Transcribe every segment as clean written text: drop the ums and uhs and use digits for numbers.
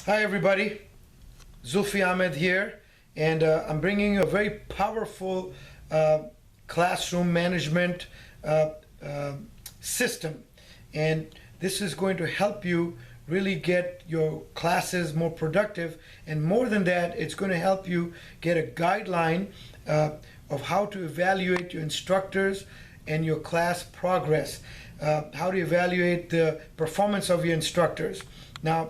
Hi everybody, Zulfi Ahmed here, and I'm bringing you a very powerful classroom management uh, uh, system, and this is going to help you really get your classes more productive, and more than that, it's going to help you get a guideline of how to evaluate your instructors and your class progress, how to evaluate the performance of your instructors. Now,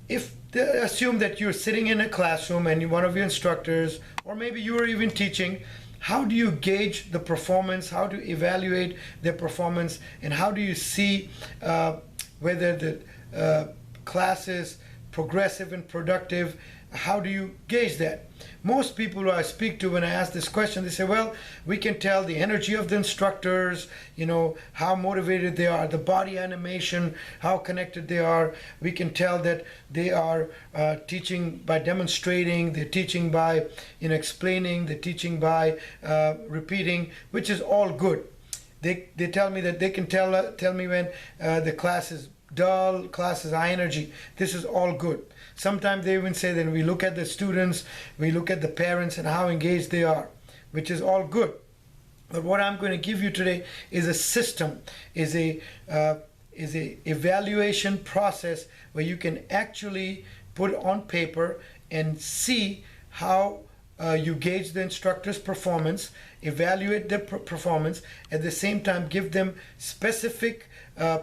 if assume that you're sitting in a classroom and one of your instructors, or maybe you are even teaching, how do you gauge the performance? How to evaluate their performance? And how do you see whether the class is progressive and productive? How do you gauge that? Most people who I speak to, when I ask this question, they say, well, we can tell the energy of the instructors, how motivated they are, the body animation, how connected they are. We can tell that they are teaching by demonstrating, they're teaching by explaining, they're teaching by repeating, which is all good. They tell me that they can tell me when the class is dull, class is high energy. This is all good. Sometimes they even say that we look at the students, we look at the parents and how engaged they are, which is all good. But what I'm going to give you today is a system, is a evaluation process where you can actually put on paper and see how you gauge the instructor's performance, evaluate their performance, at the same time give them specific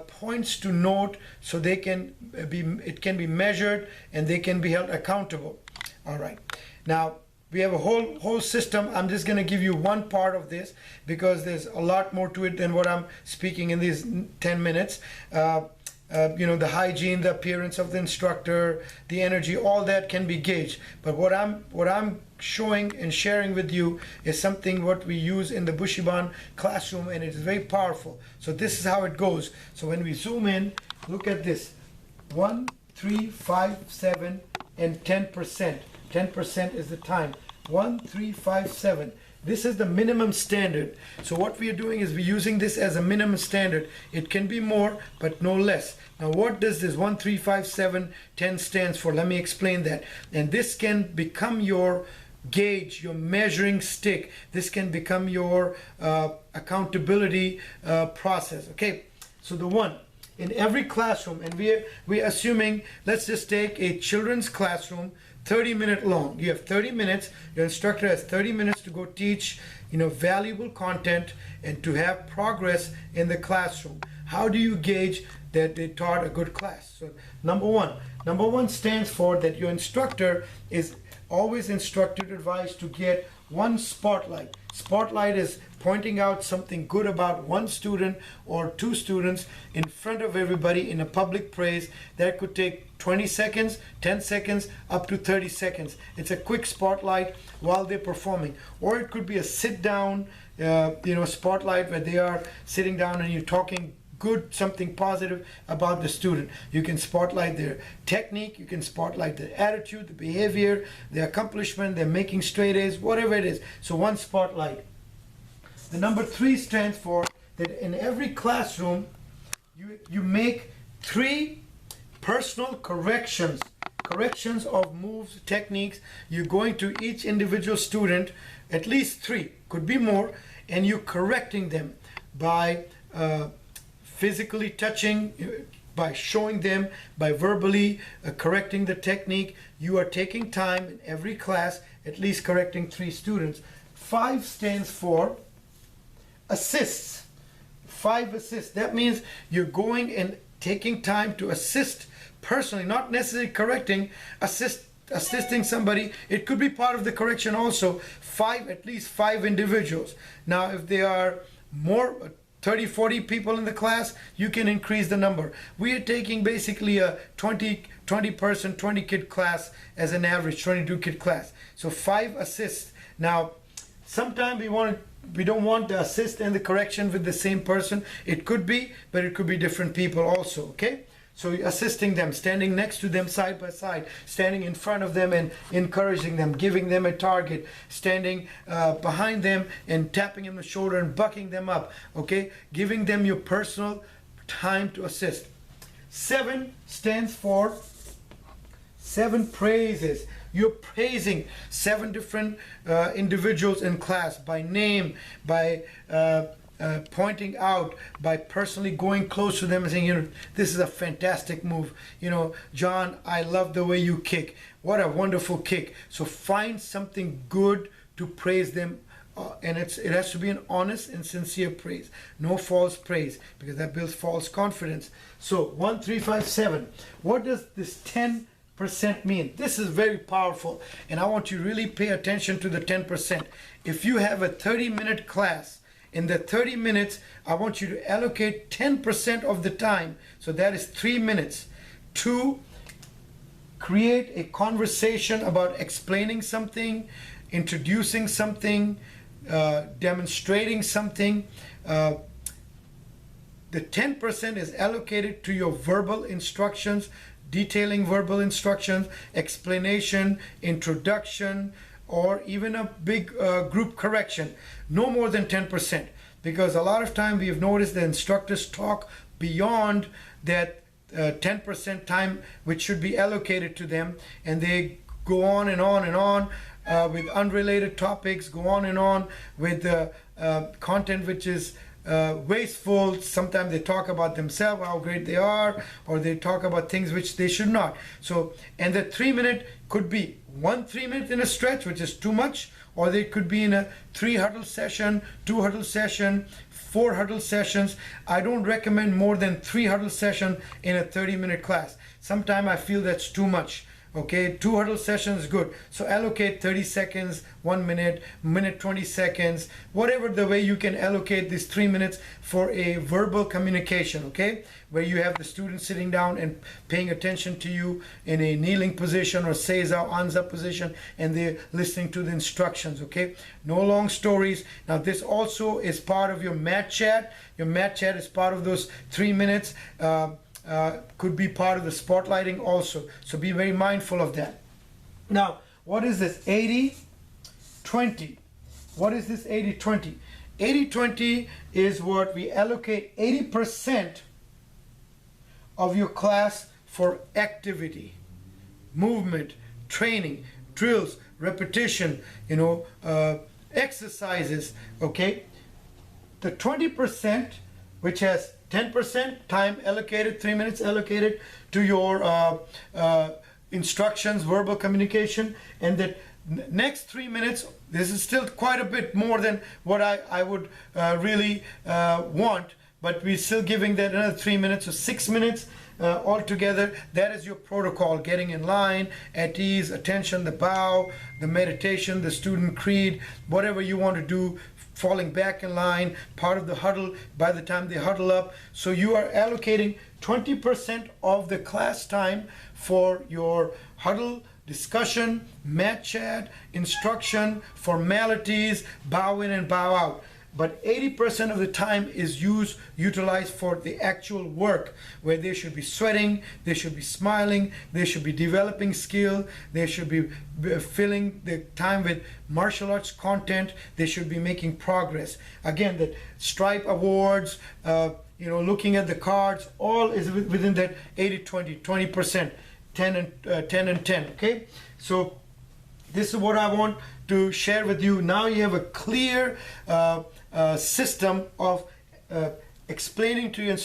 points to note so they can it can be measured and they can be held accountable. All right. Now we have a whole system. I'm just going to give you one part of this because there's a lot more to it than what I'm speaking in these 10 minutes. The hygiene, the appearance of the instructor, the energy, all that can be gauged. But what I'm showing and sharing with you is something what we use in the Bushiban classroom, and it is very powerful. So this is how it goes. So when we zoom in, look at this: 1, 3, 5, 7, and 10%. 10% is the time. 1, 3, 5, 7. This is the minimum standard. So what we are doing is we're using this as a minimum standard. It can be more, but no less. Now what does this 1, 3, 5, 7, 10 stands for? Let me explain that. And this can become your gauge, your measuring stick. This can become your accountability process. Okay, so the one, in every classroom, and we're assuming, let's just take a children's classroom, 30-minute long. You have 30 minutes. Your instructor has 30 minutes to go teach, valuable content and to have progress in the classroom. How do you gauge that they taught a good class? So number one stands for that your instructor is always instructed, advised to get one spotlight. Spotlight is pointing out something good about one student or two students in front of everybody in a public praise. That could take 20 seconds, 10 seconds, up to 30 seconds. It's a quick spotlight while they're performing. Or it could be a sit down, spotlight where they are sitting down and you're talking good, something positive about the student. You can spotlight their technique, you can spotlight their attitude, the behavior, their accomplishment, their making straight A's, whatever it is. So one spotlight. The number 3 stands for that in every classroom you make 3 personal corrections of moves, techniques. You're going to each individual student, at least 3, could be more, and you're correcting them by physically touching, by showing them, by verbally correcting the technique. You are taking time in every class, at least correcting 3 students. 5 stands for assists. 5 assists. That means you're going and taking time to assist personally, not necessarily correcting, assisting somebody. It could be part of the correction also. At least 5 individuals. Now if there are more, 30, 40 people in the class, you can increase the number. We are taking basically a 20 person, 20 kid class as an average, 22 kid class. So 5 assists. Now, sometimes we don't want the assist and the correction with the same person. It could be, but it could be different people also, okay? So assisting them, standing next to them side by side, standing in front of them and encouraging them, giving them a target, standing behind them and tapping them on the shoulder and bucking them up, okay? Giving them your personal time to assist. 7 stands for 7 praises. You're praising 7 different individuals in class by name, by pointing out, by personally going close to them and saying, you know, this is a fantastic move. You know, John, I love the way you kick. What a wonderful kick. So find something good to praise them. And it has to be an honest and sincere praise, no false praise, because that builds false confidence. So 1, 3, 5, 7. What does this 10% mean? This is very powerful, and I want you to really pay attention to the 10%. If you have a 30-minute class, in the 30 minutes, I want you to allocate 10% of the time, so that is 3 minutes, to create a conversation about explaining something, introducing something, demonstrating something. The 10% is allocated to your verbal instructions, detailing verbal instructions, explanation, introduction, or even a big group correction. No more than 10%, because a lot of time we have noticed the instructors talk beyond that 10% time which should be allocated to them, and they go on and on and on with unrelated topics, go on and on with content which is wasteful. Sometimes they talk about themselves, how great they are, or they talk about things which they should not. So, and the 3 minute could be 1 3 minute in a stretch, which is too much, or they could be in a 3 huddle session, 2 huddle session, 4 huddle sessions. I don't recommend more than 3 huddle session in a 30-minute class. Sometimes I feel that's too much. Okay, 2 huddle sessions good. So allocate 30 seconds, 1 minute, minute 20 seconds, whatever the way you can allocate these 3 minutes for a verbal communication, okay? Where you have the student sitting down and paying attention to you in a kneeling position or seiza, anza position, and they're listening to the instructions, okay? No long stories. Now this also is part of your mat chat. Your mat chat is part of those 3 minutes. Could be part of the spotlighting also. So be very mindful of that. Now, what is this 80-20? What is this 80-20? 80-20 is what we allocate 80% of your class for activity, movement, training, drills, repetition, exercises, okay? The 20%, which has 10% time allocated, 3 minutes allocated to your instructions, verbal communication, and the next 3 minutes, this is still quite a bit more than what I would really want, but we're still giving that another 3 minutes, so 6 minutes altogether. That is your protocol: getting in line, at ease, attention, the bow, the meditation, the student creed, whatever you want to do, falling back in line, part of the huddle by the time they huddle up. So you are allocating 20% of the class time for your huddle, discussion, mat chat, instruction, formalities, bow in and bow out. But 80% of the time is utilized for the actual work, where they should be sweating, they should be smiling, they should be developing skill, they should be filling the time with martial arts content, they should be making progress. Again, the Stripe Awards, looking at the cards, all is within that 80-20, 20%, 10 and 10, okay? So this is what I want to share with you. Now you have a clear system of explaining to your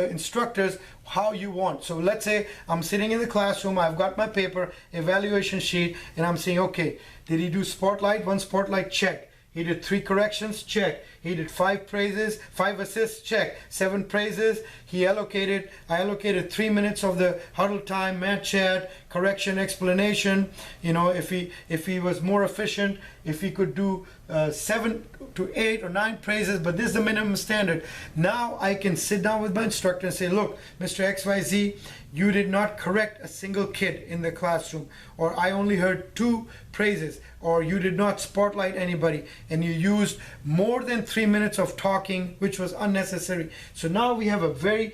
instructors how you want. So let's say I'm sitting in the classroom, I've got my paper, evaluation sheet, and I'm saying, okay, did he do spotlight? 1 spotlight, check. He did 3 corrections, check. He did 5 praises, 5 assists, check. 7 praises. I allocated 3 minutes of the huddle time, mat chat, correction, explanation. If he was more efficient, if he could do 7 to 8 or 9 praises, but this is the minimum standard. Now I can sit down with my instructor and say, look, Mr. XYZ, you did not correct a single kid in the classroom, or I only heard 2 praises, or you did not spotlight anybody, and you used more than 3 minutes of talking, which was unnecessary. So now we have a very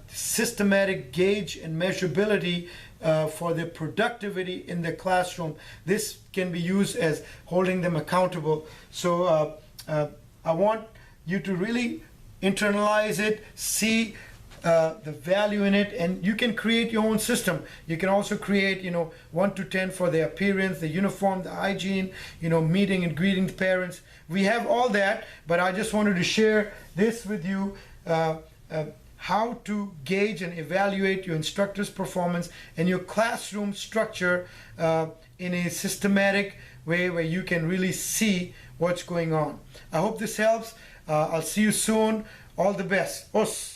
systematic gauge and measurability for the productivity in the classroom. This can be used as holding them accountable. So I want you to really internalize it, see the value in it, and you can create your own system. You can also create, 1 to 10 for the appearance, the uniform, the hygiene, meeting and greeting the parents. We have all that, but I just wanted to share this with you, how to gauge and evaluate your instructor's performance and your classroom structure in a systematic way where you can really see what's going on. I hope this helps. I'll see you soon. All the best. Os.